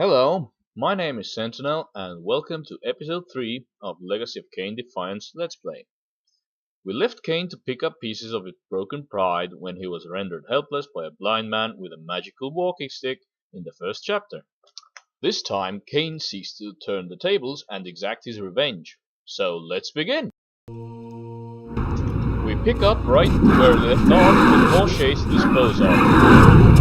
Hello, my name is Sentinel and welcome to episode 3 of Legacy of Kain Defiance Let's Play. We left Kain to pick up pieces of his broken pride when he was rendered helpless by a blind man with a magical walking stick in the first chapter. This time Kain seeks to turn the tables and exact his revenge. So let's begin! We pick up right where we left off with more shades to dispose of.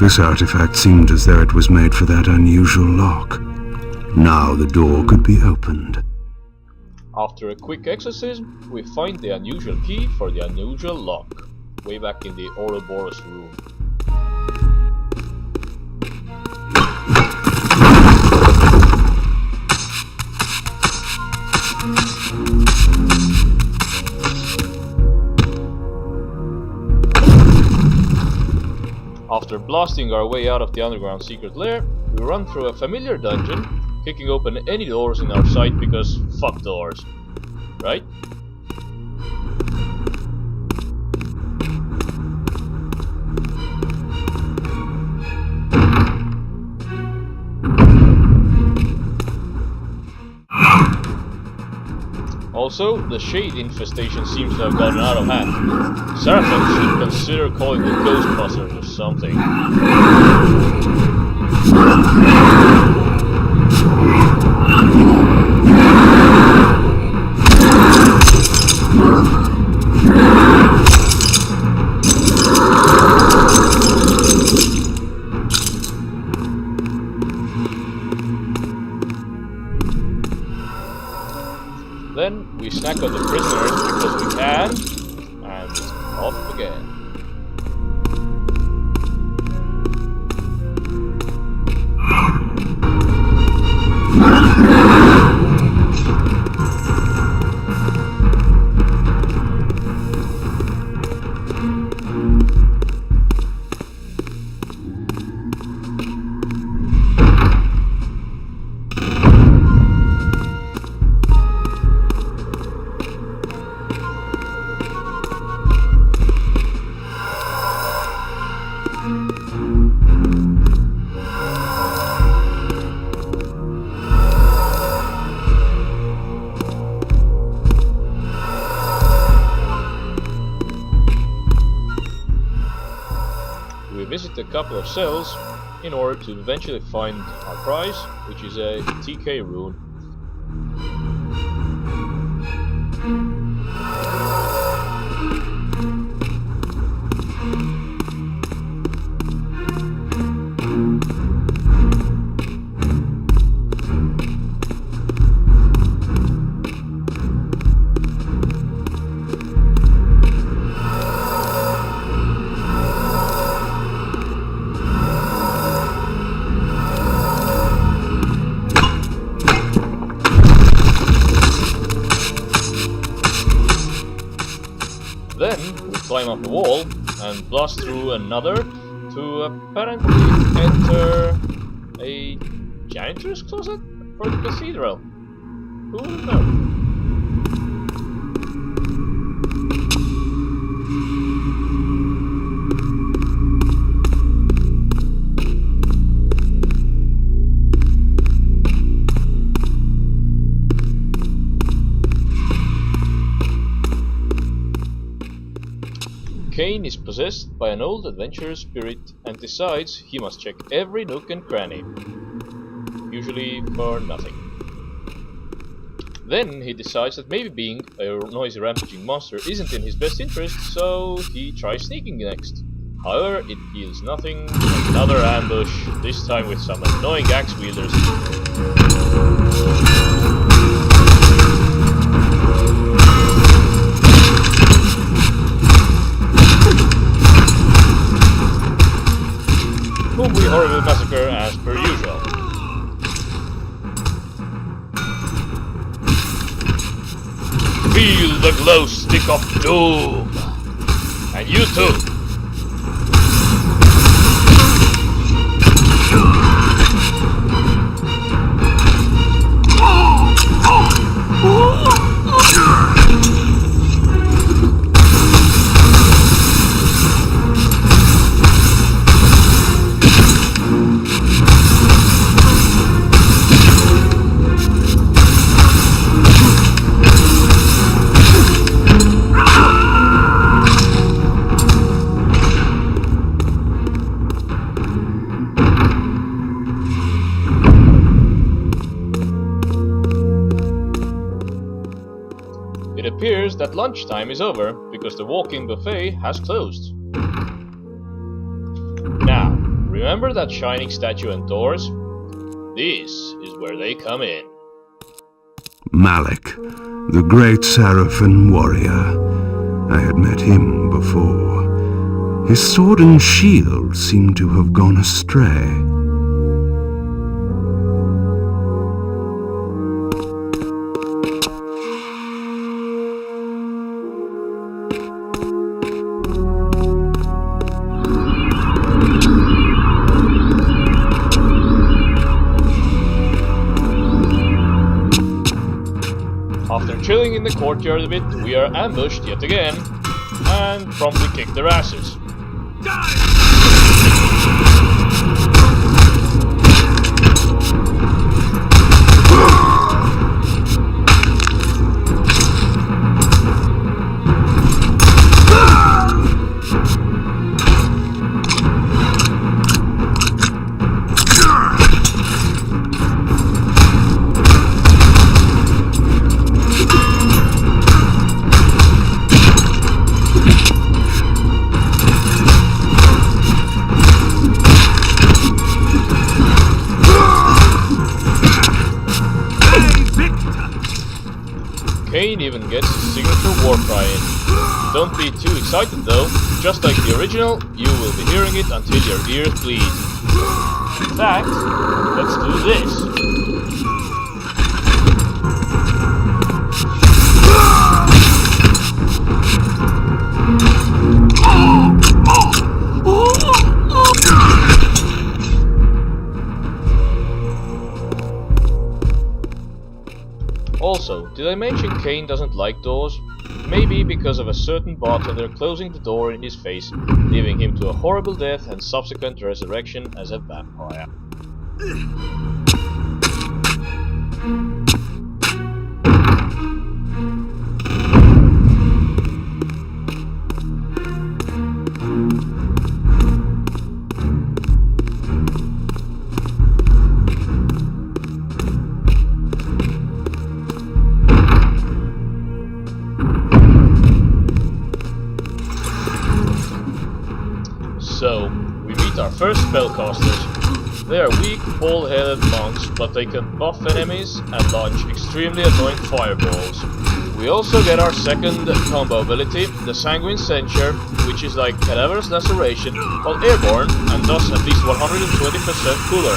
This artifact seemed as though it was made for that unusual lock. Now the door could be opened. After a quick exorcism, we find the unusual key for the unusual lock, way back in the Ouroboros room. After blasting our way out of the underground secret lair, we run through a familiar dungeon, kicking open any doors in our sight because fuck doors, right? Also, the shade infestation seems to have gotten out of hand. Seraphim should consider calling the Ghostbusters or something. Then we snack on the prisoners because we can, and it's off again. We visit a couple of cells in order to eventually find our prize, which is a TK rune. Then we climb up the wall and blast through another to apparently enter a janitor's closet for the cathedral. Who would know? Kain is possessed by an old adventurer spirit and decides he must check every nook and cranny, usually for nothing. Then he decides that maybe being a noisy rampaging monster isn't in his best interest, so he tries sneaking next. However, it yields nothing. Another ambush, this time with some annoying axe wielders. whom we horribly massacre as per usual. Feel the glow stick of doom! And you too! It appears that lunchtime is over because the walking buffet has closed. Now, remember that shining statue and doors? This is where they come in. Malik, the great Seraphin warrior. I had met him before. His sword and shield seemed to have gone astray. After chilling in the courtyard a bit, we are ambushed yet again, and promptly kick their asses. Kain even gets his signature war cry in. Don't be too excited though, just like the original, you will be hearing it until your ears bleed. In fact, let's do this. Also, did I mention Kain doesn't like doors? Maybe because of a certain bartender closing the door in his face, leaving him to a horrible death and subsequent resurrection as a vampire. So, we meet our first spellcasters. They are weak, bald-headed monks, but they can buff enemies and launch extremely annoying fireballs. We also get our second combo ability, the Sanguine Censure, which is like Cadaverous Laceration, while airborne, and thus at least 120% cooler.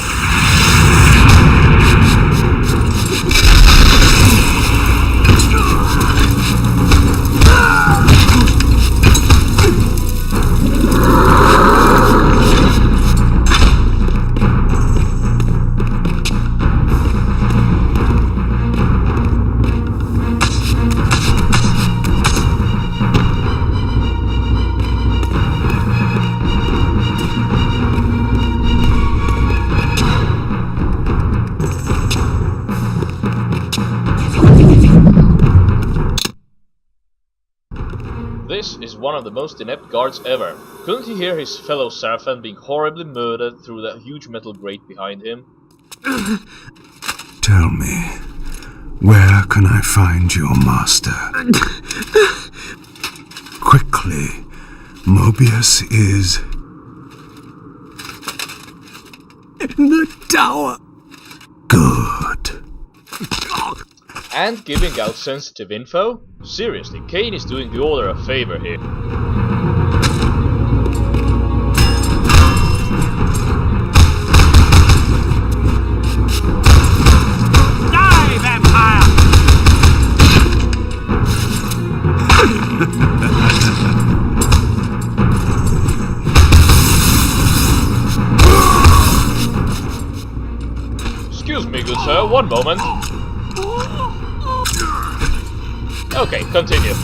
This is one of the most inept guards ever. Couldn't he hear his fellow Seraphin being horribly murdered through that huge metal grate behind him? Tell me, where can I find your master? Quickly, Mobius is... in the tower. Good. And giving out sensitive info? Seriously, Kain is doing the Order a favor here. Die, vampire! One moment. Okay, continue.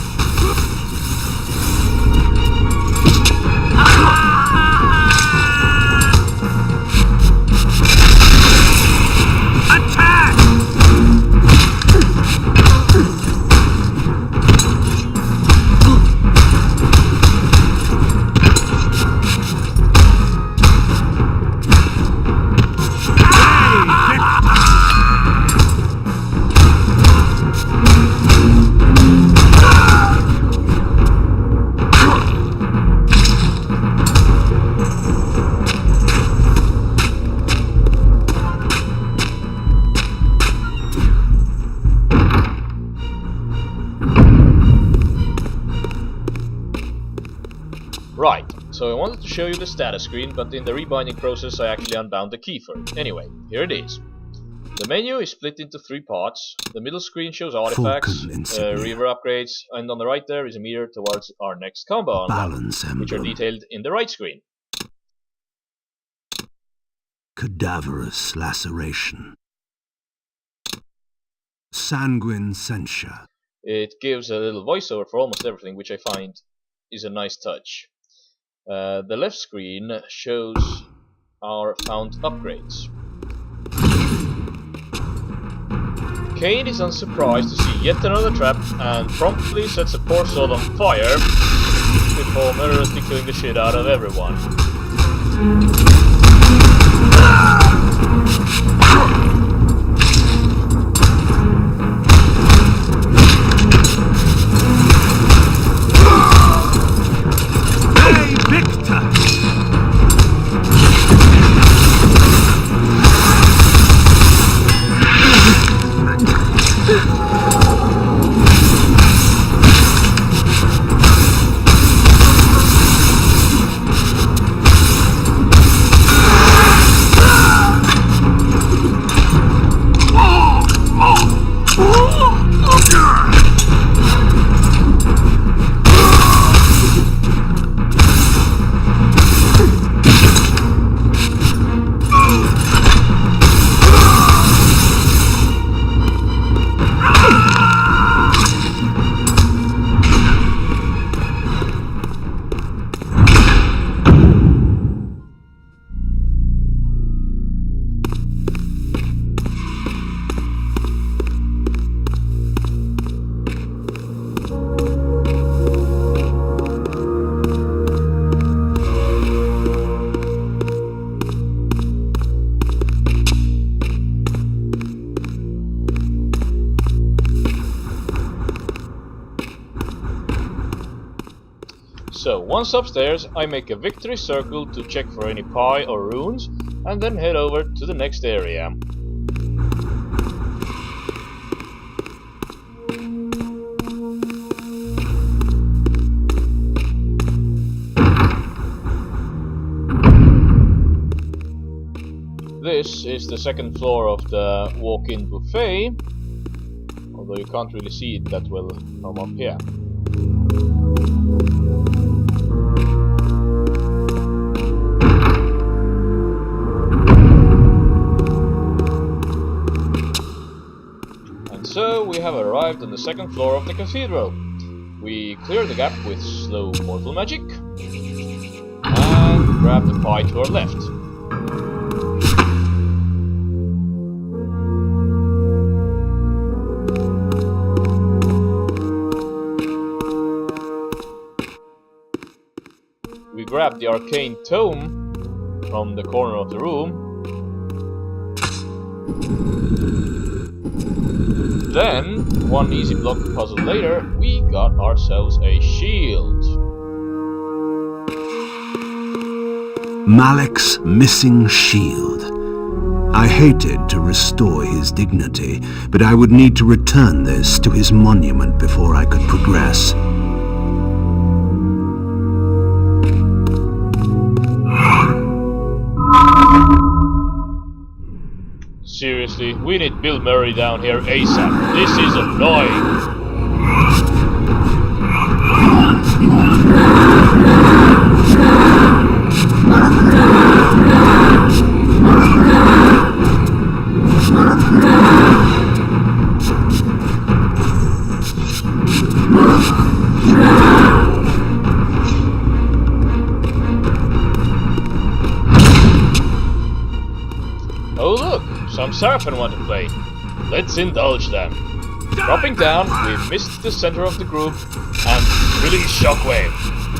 Right, so I wanted to show you the status screen, but in the rebinding process I actually unbound the key for it. Anyway, here it is. The menu is split into 3 parts. The middle screen shows artifacts, reaver upgrades, and on the right there is a meter towards our next combo unlock, which are detailed in the right screen. Cadaverous laceration. Sanguine censure. It gives a little voiceover for almost everything, which I find is a nice touch. The left screen shows our found upgrades. Kain is unsurprised to see yet another trap and promptly sets a poor soul on fire before murderously killing the shit out of everyone. So, once upstairs, I make a victory circle to check for any pie or runes, and then head over to the next area. This is the second floor of the walk-in buffet, although you can't really see it that well from up here. So we have arrived on the second floor of the cathedral. We clear the gap with slow mortal magic and grab the pie to our left. We grab the arcane tome from the corner of the room. Then, one easy block puzzle later, we got ourselves a shield. Malik's missing shield. I hated to restore his dignity, but I would need to return this to his monument before I could progress. Seriously, we need Bill Murray down here ASAP. This is annoying. Seraphim want to play. Let's indulge them. Dropping down, we missed the center of the group and release Shockwave.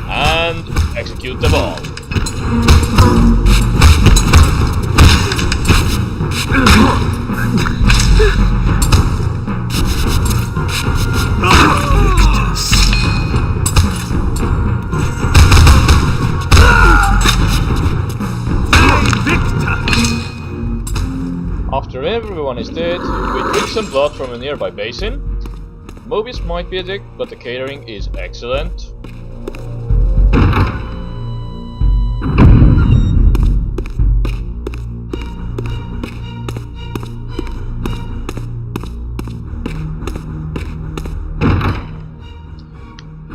And execute them all. After everyone is dead, we drink some blood from a nearby basin. Mobius might be a dick, but the catering is excellent.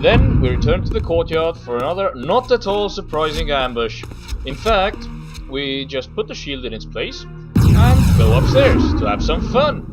Then we return to the courtyard for another not at all surprising ambush. In fact, we just put the shield in its place and go upstairs to have some fun.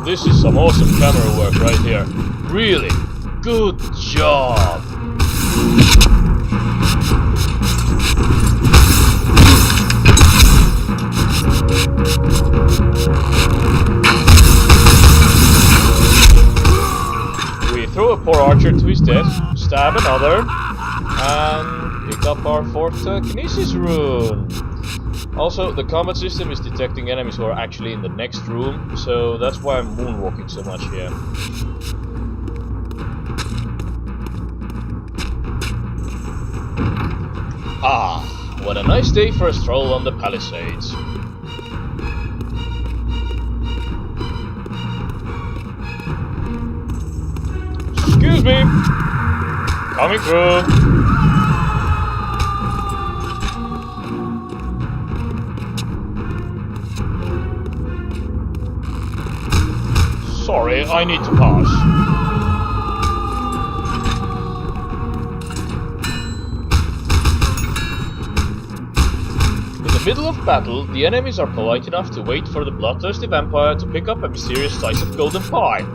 This is some awesome camera work right here. Really, good job! We throw a poor archer to his death, stab another, and pick up our fourth kinesis rune. Also, the combat system is detecting enemies who are actually in the next room, so that's why I'm moonwalking so much here. Ah, what a nice day for a stroll on the Palisades. Excuse me! Coming through! Sorry, I need to pass. In the middle of battle, the enemies are polite enough to wait for the bloodthirsty vampire to pick up a mysterious slice of golden pie.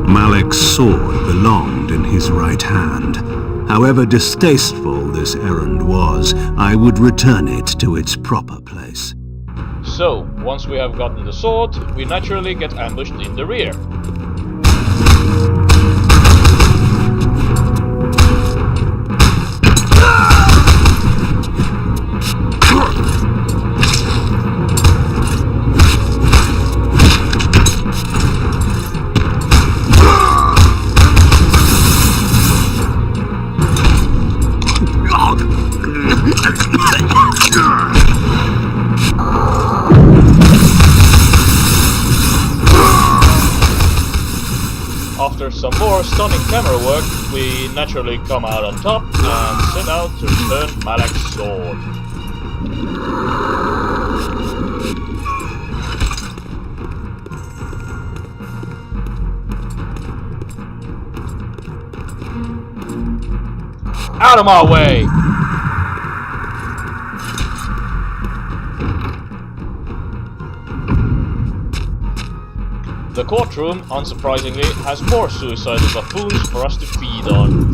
Malik's sword belonged in his right hand. However distasteful this errand was, I would return it to its proper place. So, once we have gotten the sword, we naturally get ambushed in the rear. After some more stunning camera work, we naturally come out on top and set out to return Malak's sword. Out of my way! The courtroom, unsurprisingly, has more suicidal buffoons for us to feed on.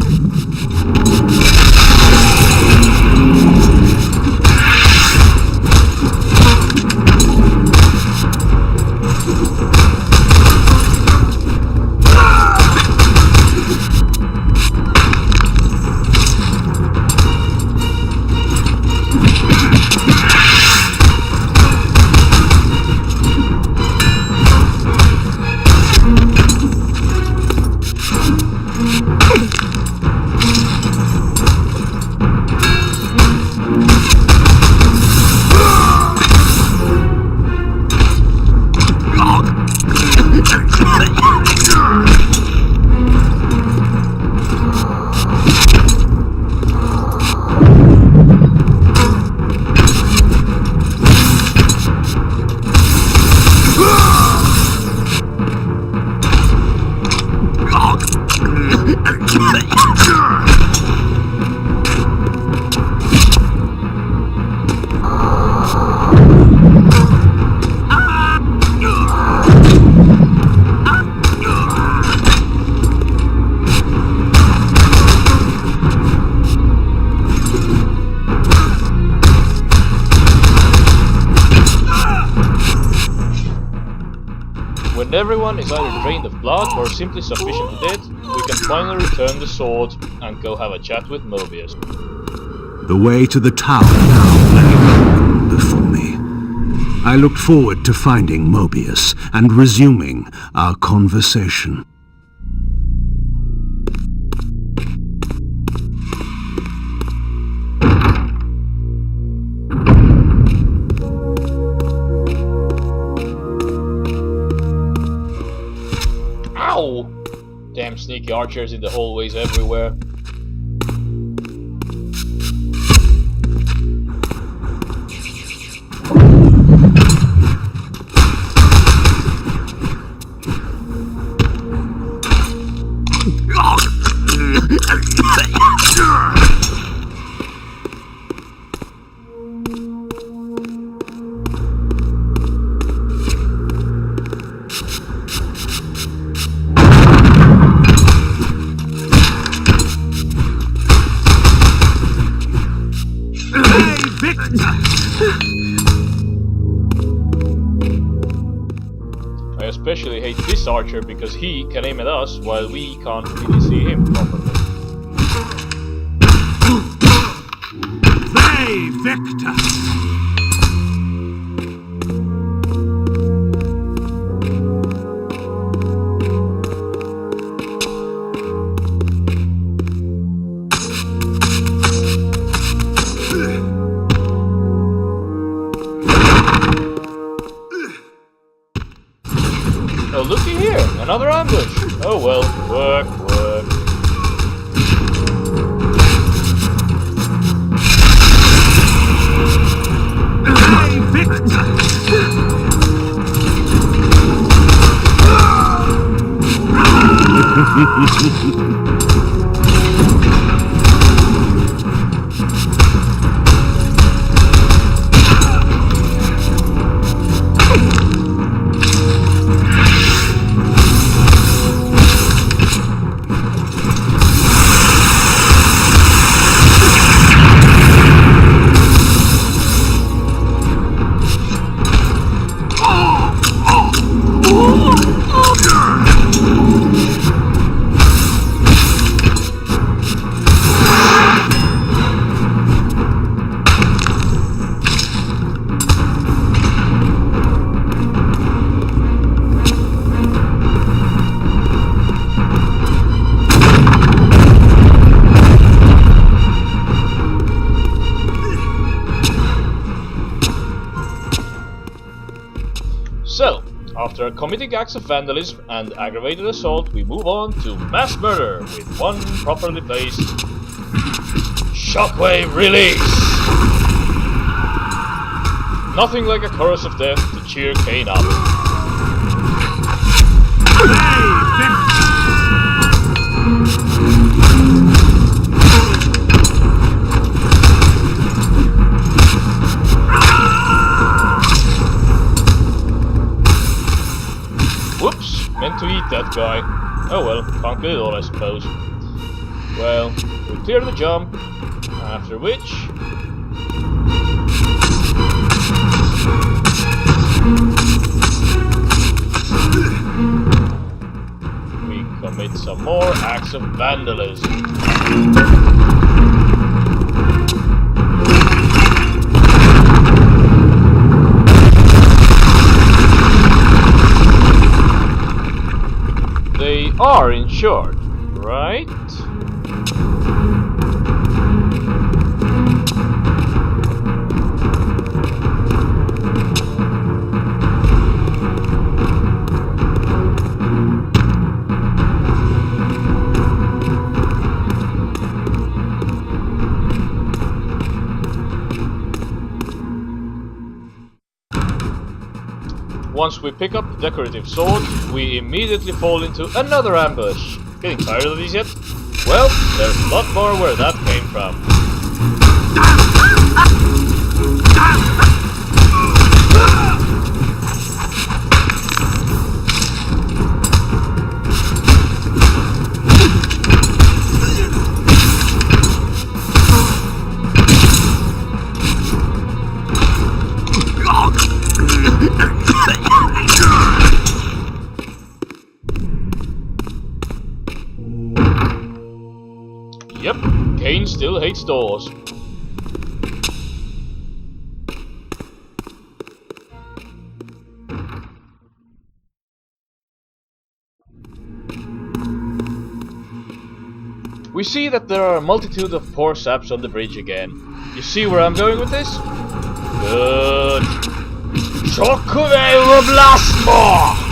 When everyone is either drained of blood or simply sufficiently dead, we can finally return the sword and go have a chat with Mobius. The way to the tower now lay open before me. I looked forward to finding Mobius and resuming our conversation. Ow! Damn sneaky archers in the hallways everywhere. I especially hate this archer because he can aim at us while we can't really see him properly. Play, Victor! Oh, looky here! Another ambush! Oh well, work. Play, Victor! So, after committing acts of vandalism and aggravated assault, we move on to mass murder with one properly placed shockwave release! Nothing like a chorus of death to cheer Kain up. that guy. Oh well, can't get it all, I suppose. Well, we clear the jump, after which... we commit some more acts of vandalism. They are insured, right? Once we pick up the decorative sword, we immediately fall into another ambush. Getting tired of these yet? Well, there's a lot more where that came from. Yep, Kain still hates doors. We see that there are a multitude of poor saps on the bridge again. You see where I'm going with this? Good. Shockwave Blastmore!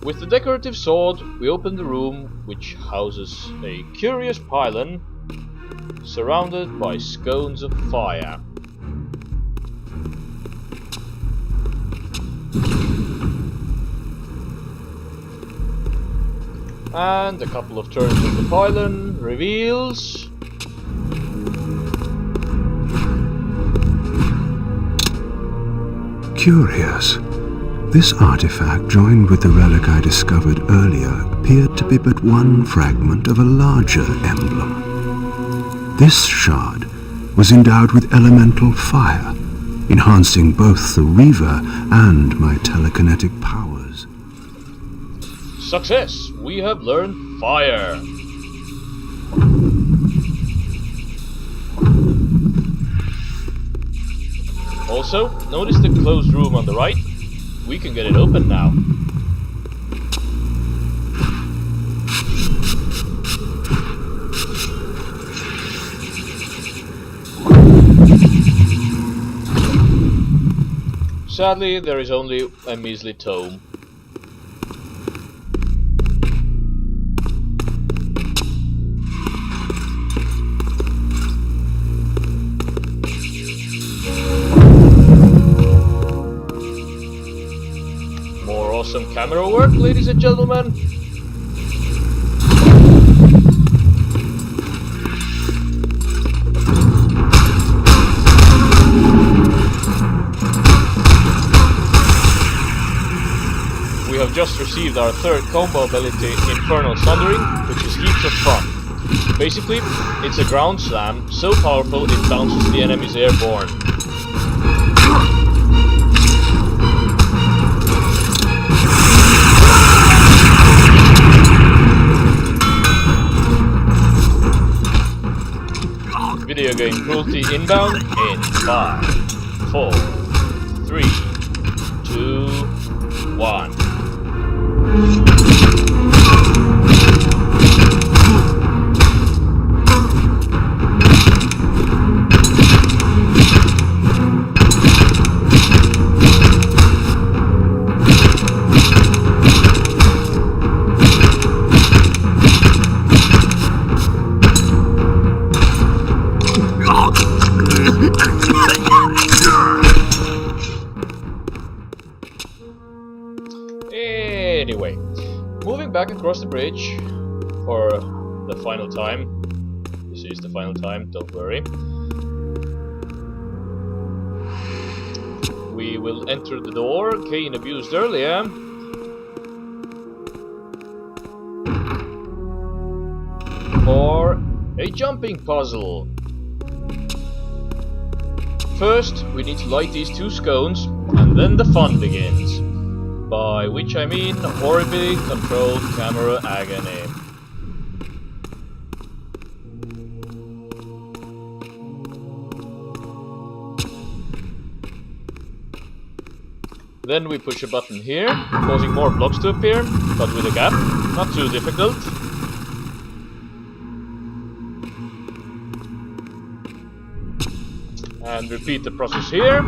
With the decorative sword, we open the room which houses a curious pylon surrounded by scones of fire. And a couple of turns of the pylon reveals... Curious. This artifact, joined with the relic I discovered earlier, appeared to be but one fragment of a larger emblem. This shard was endowed with elemental fire, enhancing both the Reaver and my telekinetic powers. Success! We have learned fire! Also, notice the closed room on the right? We can get it open now. Sadly, there is only a measly tome. Some camera work, ladies and gentlemen. We have just received our third combo ability, Infernal Sundering, which is heaps of fun. Basically, it's a ground slam, so powerful it bounces the enemies airborne. Cruelty inbound in 5, 4, 3, 2, 1. Anyway, moving back across the bridge for the final time. This is the final time, don't worry. We will enter the door Kain abused earlier. For a jumping puzzle. First, we need to light these 2 scones, and then the fun begins. By which I mean horribly controlled camera agony. Then we push a button here, causing more blocks to appear, but with a gap, not too difficult. And repeat the process here.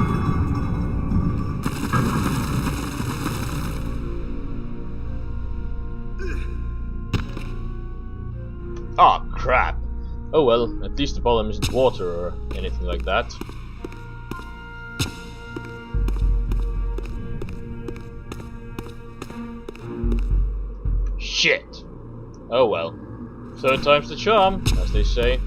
Ah, crap. Oh well, at least the bottom isn't water or anything like that. Shit! Oh well. 3rd time's the charm, as they say.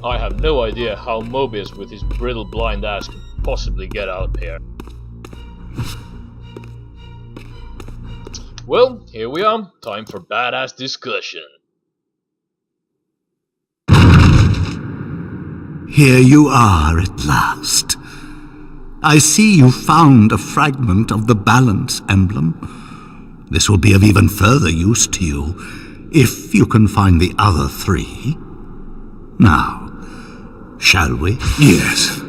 I have no idea how Mobius with his brittle blind ass could possibly get out here. Well, here we are. Time for badass discussion. Here you are at last. I see you found a fragment of the balance emblem. This will be of even further use to you, if you can find the other 3. Now, shall we? Yes.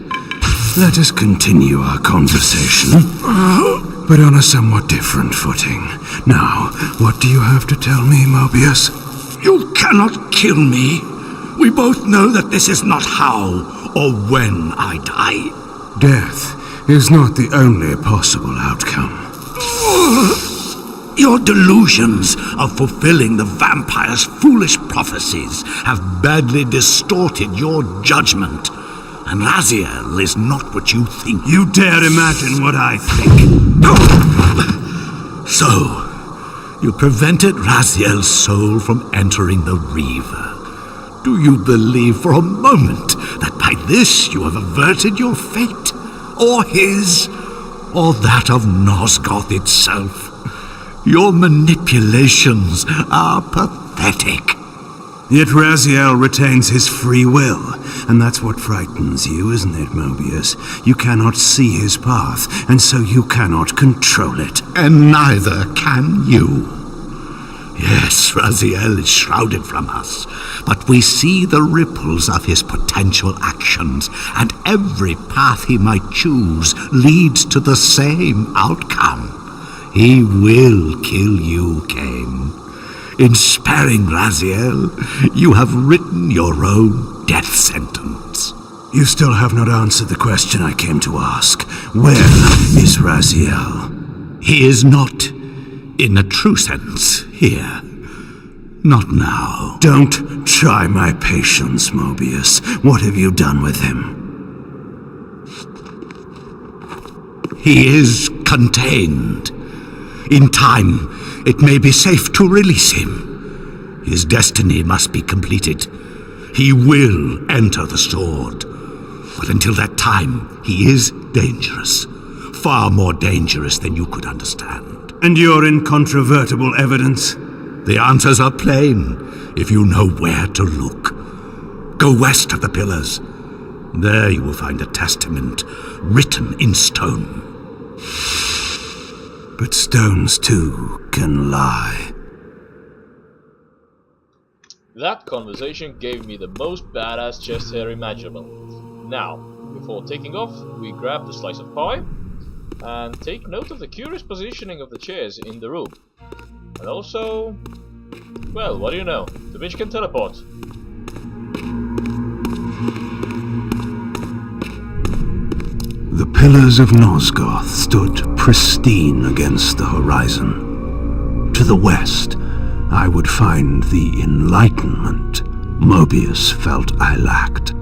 Let us continue our conversation, but on a somewhat different footing. Now, what do you have to tell me, Mobius? You cannot kill me. We both know that this is not how or when I die. Death is not the only possible outcome. Your delusions of fulfilling the vampire's foolish prophecies have badly distorted your judgment. And Raziel is not what you think. You dare imagine what I think. So, you prevented Raziel's soul from entering the Reaver. Do you believe for a moment that by this you have averted your fate? Or his? Or that of Nosgoth itself? Your manipulations are pathetic. Yet Raziel retains his free will, and that's what frightens you, isn't it, Mobius? You cannot see his path, and so you cannot control it. And neither can you. Yes, Raziel is shrouded from us, but we see the ripples of his potential actions, and every path he might choose leads to the same outcome. He will kill you, Kain. In sparing Raziel, you have written your own death sentence. You still have not answered the question I came to ask. Where is Raziel? He is not, in a true sense, here. Not now. Don't try my patience, Mobius. What have you done with him? He is contained. In time, it may be safe to release him. His destiny must be completed. He will enter the sword. But until that time, he is dangerous. Far more dangerous than you could understand. And your incontrovertible evidence? The answers are plain if you know where to look. Go west of the pillars. There you will find a testament written in stone. But stones too can lie. That conversation gave me the most badass chest hair imaginable. Now, before taking off, we grab the slice of pie and take note of the curious positioning of the chairs in the room. And also, well, what do you know? The bitch can teleport. The pillars of Nosgoth stood pristine against the horizon. To the west, I would find the enlightenment Mobius felt I lacked.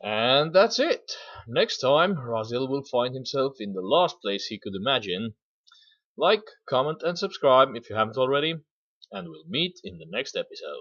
And that's it. Next time, Raziel will find himself in the last place he could imagine. Like, comment and subscribe if you haven't already, and we'll meet in the next episode.